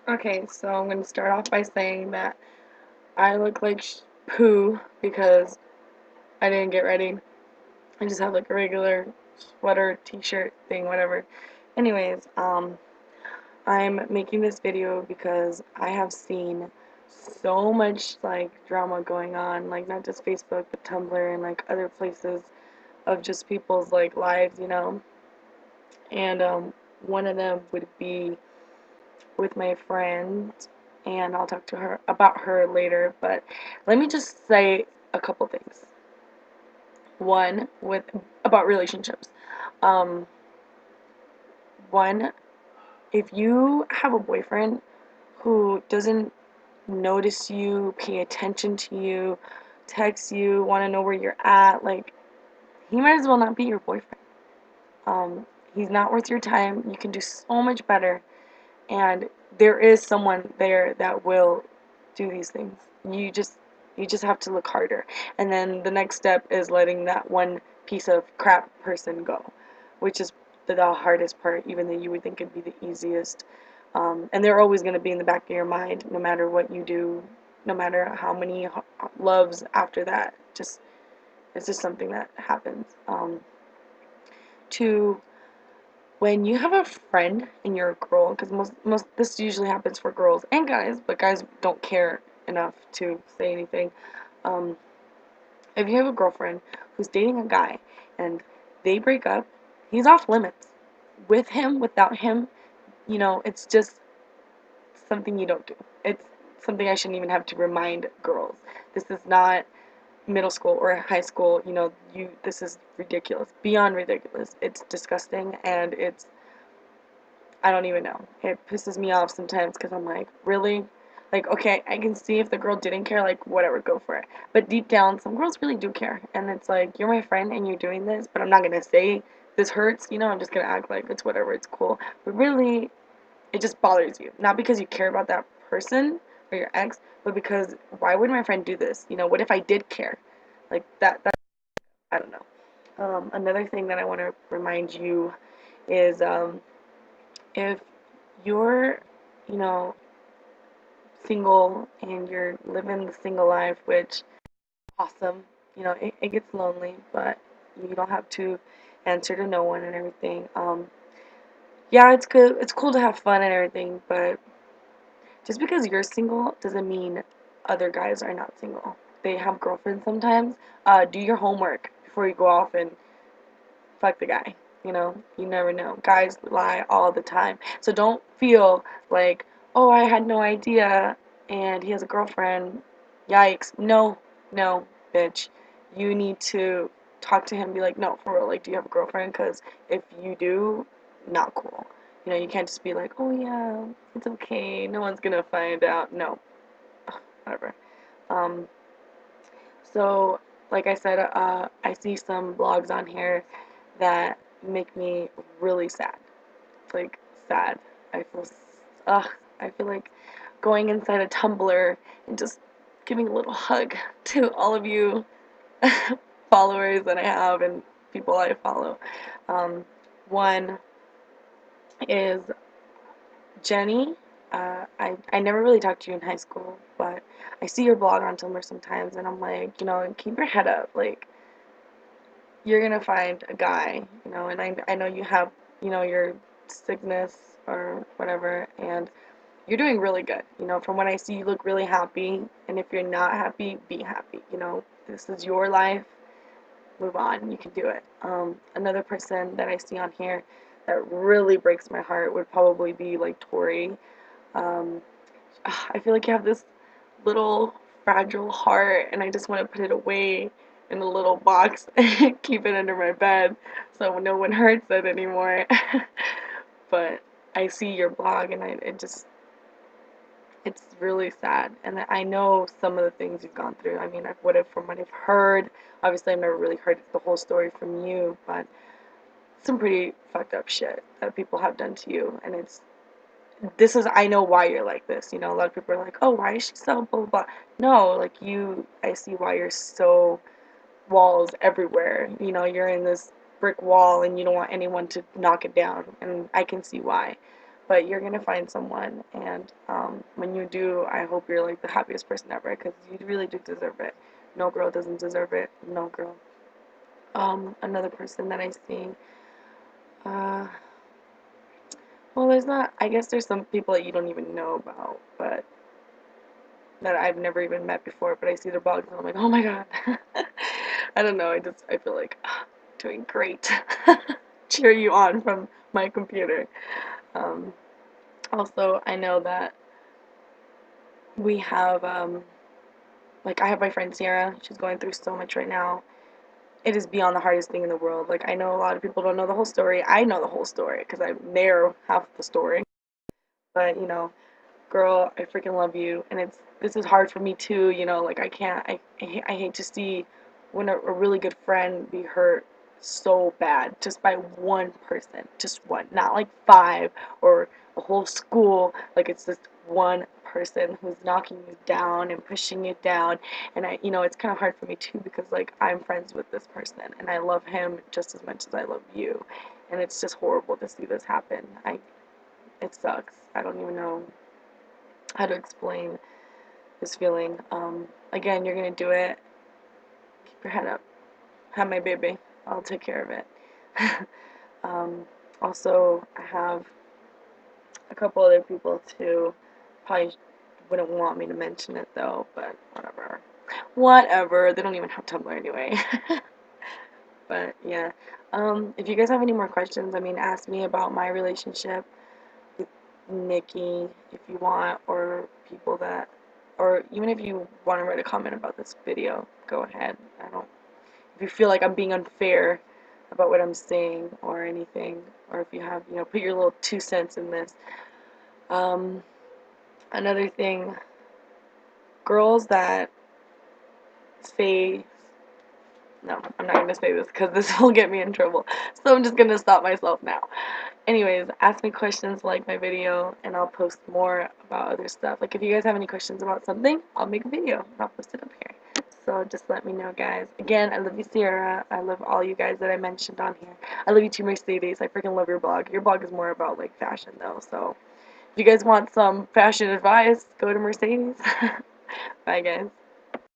Okay, so I'm going to start off by saying that I look like poo because I didn't get ready. I just have like a regular sweater, t-shirt thing, whatever. Anyways, I'm making this video because I have seen so much like drama going on, like not just Facebook but Tumblr and like other places of just people's like lives. And one of them would be with my friend, and I'll talk to her about her later. But let me just say a couple things. One, with about relationships. Um, One, if you have a boyfriend who doesn't notice you, pay attention to you, text you, want to know where you're at, like he might as well not be your boyfriend. He's not worth your time. You can do so much better, and there is someone there that will do these things. You just have to look harder. And then the next step is letting that one piece of crap person go, which is the hardest part, even though you would think it'd be the easiest. And they're always going to be in the back of your mind, no matter what you do, no matter how many loves after that. It's just something that happens. To when you have a friend and you're a girl, because most this usually happens for girls and guys, but guys don't care enough to say anything. Um, if you have a girlfriend who's dating a guy and they break up, he's off limits. With him, without him, it's just something you don't do. It's something I shouldn't even have to remind girls. This is not middle school or high school. This is ridiculous, beyond ridiculous. It's disgusting, and I don't even know. It pisses me off sometimes because I'm like, really? Like, okay, I can see if the girl didn't care, like, whatever, go for it. But deep down, some girls really do care. And it's like, you're my friend and you're doing this, but I'm not going to say this hurts, I'm just going to act like it's whatever, it's cool. But really, it just bothers you. Not because you care about that person or your ex, but because why would my friend do this? What if I did care? Like, I don't know. Another thing that I want to remind you is, if you're, you know, single and you're living the single life, which awesome, it gets lonely, but you don't have to answer to no one and everything. Yeah, it's good. It's cool to have fun and everything, but just because you're single doesn't mean other guys are not single. They have girlfriends sometimes. Do your homework before you go off and fuck the guy. You never know. Guys lie all the time. So don't feel like, oh, I had no idea and he has a girlfriend. Yikes. No, no, bitch. You need to talk to him and be like, no, for real, like, do you have a girlfriend? Because if you do, not cool. You can't just be like, oh, yeah, it's okay. No one's going to find out. No, whatever. Um, so, like I said, I see some blogs on here that make me really sad. Like, sad. I feel, ugh, I feel like going inside a Tumblr and just giving a little hug to all of you followers that I have and people I follow. Um, One is Jenny. I never really talked to you in high school, but I see your blog on Tumblr sometimes, and I'm like, keep your head up. Like, you're gonna find a guy, and I know you have, your sickness or whatever, and you're doing really good. From what I see, you look really happy, and if you're not happy, be happy. This is your life. Move on. You can do it. Another person that I see on here that really breaks my heart would probably be like Tori. Um, I feel like you have this little fragile heart, and I just want to put it away in a little box and keep it under my bed so no one hurts it anymore. But I see your blog, and it's really sad. And I know some of the things you've gone through. I mean, from what I've heard, obviously I've never really heard the whole story from you, but some pretty fucked up shit that people have done to you, and I know why you're like this. A lot of people are like, oh, why is she so blah, blah, blah. No, like I see why you're so walls everywhere. You're in this brick wall and you don't want anyone to knock it down, and I can see why. but you're gonna find someone, and when you do, I hope you're like the happiest person ever, because you really do deserve it. No girl doesn't deserve it. No girl. Another person that I see, uh, well, there's not, I guess there's some people that you don't even know about, but that I've never even met before, but I see their blogs and I'm like, oh my god. I don't know, I feel like doing great. Cheer you on from my computer. Um, Also, I know that we have, like, I have my friend Ciara. She's going through so much right now. It is beyond the hardest thing in the world. Like, I know a lot of people don't know the whole story. I know the whole story because I'm there half the story. But, girl, I freaking love you. And this is hard for me too, like I can't, I hate to see when a really good friend be hurt so bad just by one person, just one, not like five or a whole school. Like it's just one person who's knocking you down and pushing you down. And it's kind of hard for me too because like I'm friends with this person and I love him just as much as I love you. And it's just horrible to see this happen. It sucks. I don't even know how to explain this feeling. Again, you're gonna do it. Keep your head up. Have my baby. I'll take care of it. um, Also, I have a couple other people too. Probably wouldn't want me to mention it though, but whatever. Whatever. They don't even have Tumblr anyway. But yeah. If you guys have any more questions, I mean, ask me about my relationship with Nikki if you want, or people that, or even if you want to write a comment about this video, go ahead. I don't, if you feel like I'm being unfair about what I'm saying or anything, or if you have, put your little 2 cents in this. Um, Another thing, girls that say, no, I'm not going to say this because this will get me in trouble. So I'm just going to stop myself now. Anyways, ask me questions, like my video, and I'll post more about other stuff. Like, if you guys have any questions about something, I'll make a video, and I'll post it up here. So just let me know, guys. Again, I love you, Ciara. I love all you guys that I mentioned on here. I love you too, Mercedes. I freaking love your blog. Your blog is more about, like, fashion, though. So if you guys want some fashion advice, go to Mercedes. Bye, guys.